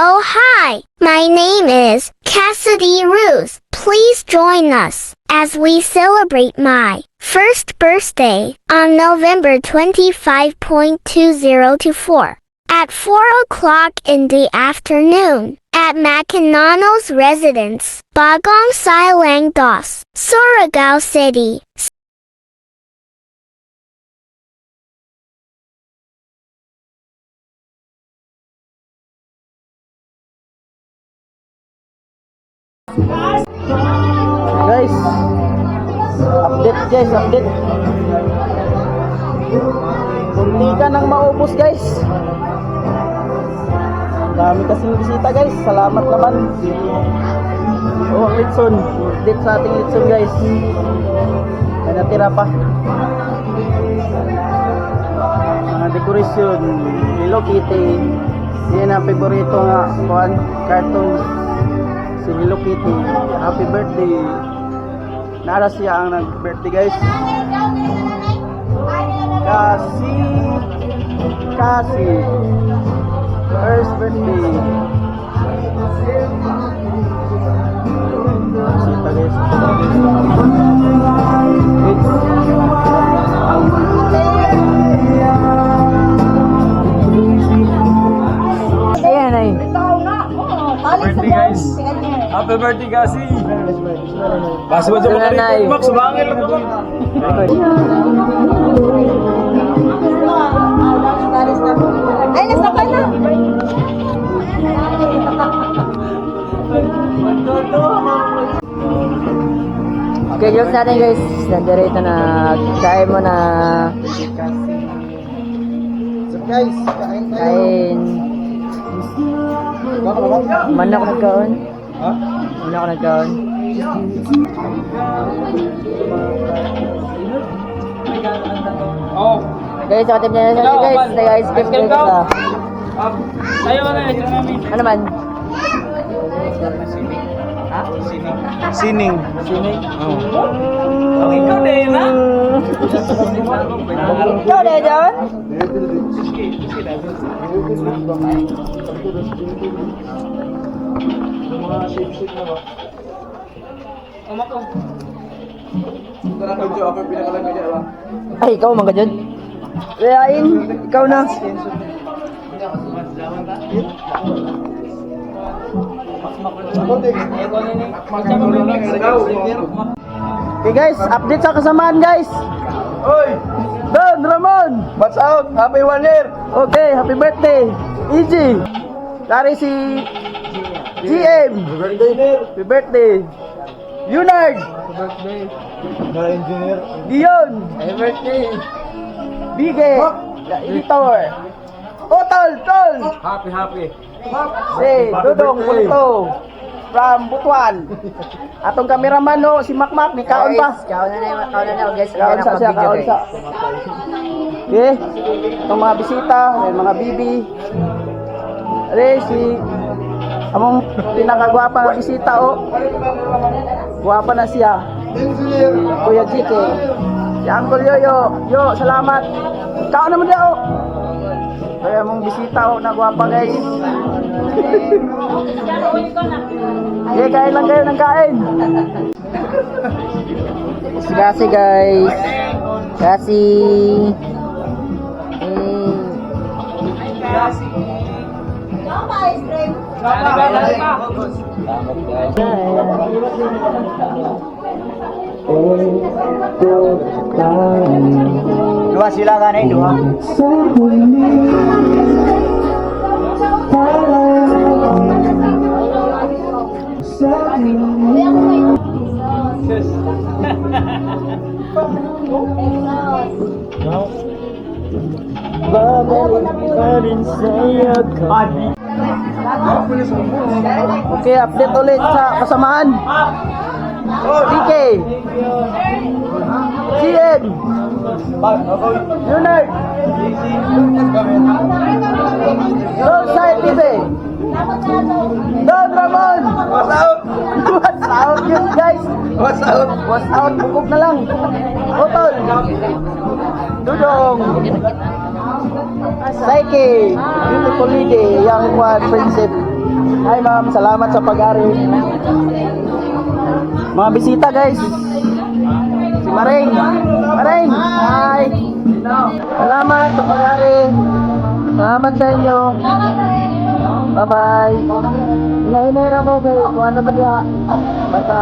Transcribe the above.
Oh hi, my name is Cassidy Ruth. Please join us as we celebrate my first birthday on November 25, 2024 at 4 o'clock in the afternoon at Makinano's residence, Bagong Silang Dos, Surigao City. Guys, update. Kunti ka nang maubos guys. Dami kasing bisita guys. Salamat naman. Oh, ang litson. Update sa ating litson guys. May natira pa. Mga dekorasyon. Hello Kitty. Yan ang favorito nga cartoons. Si Hello Kitty. Happy birthday. Nara siya ang nag-birthday guys. Kasi first birthday. Sita guys. Ayan ay. Birthday guys. Happy birthday kasi. Basta mo sa mga Max, bangil lang naman. Ay, nasa ka na. Okay, jokes natin guys. Nandirito na. Kain mo na. So guys, kain. Man ako nagkaon. Ha? Man ako nagkaon. Oh. Guys, nakatip na natin guys. Nag-ice cream guys. Ayaw na ito namin. Ano man? Ha? Sining. Sinig? Oo. Ang ikaw na yun ha? Ikaw na yun? Ay, ikaw mga dyan. Rehain, ikaw na. Okay guys, update sa kasamaan guys. Oy! Don Ramon, What's out? Happy 1 year! okay, happy birthday. Easy. Dari si GM. Happy birthday. Yunard. Na-engineer. Dion. Happy birthday. Bige. Editor. Oh, tol. Happy. Si Dudong Pulito. From Butuan. Atong kameraman no, si Makmak, ni kaon pa. Kaon na guys. Kaon sa siya, kaon sa. Okay. Itong mga bisita, may mga bibi. Are si among pinakagwapa nga bisita oh. Gwapa na siya. Kuya GK. Si Uncle Yoyo. Yo, salamat. Kaon naman dia oh. Kaya mong bisita oh, na gwapa guys. Okay, kain lang kayo ng kain. Kasi guys. Kasi. Ice cream. Dua sila ka na dua. Okay, update ulit sa kasamaan. DK GM Yunard Roadside TV Don Ramon. What's out? What's out yun guys? What's out? What's out? Bukog na lang. Otol Dudong Saiki Beautiful Lady Young One Princess Hi ma'am, salamat sa pag-ari. Mga bisita guys. Si Maring. Maring, hi. Salamat sa pag-ari. Salamat sa inyo. Bye-bye. Inainay na mo guys. Kung ano ba niya? Basta.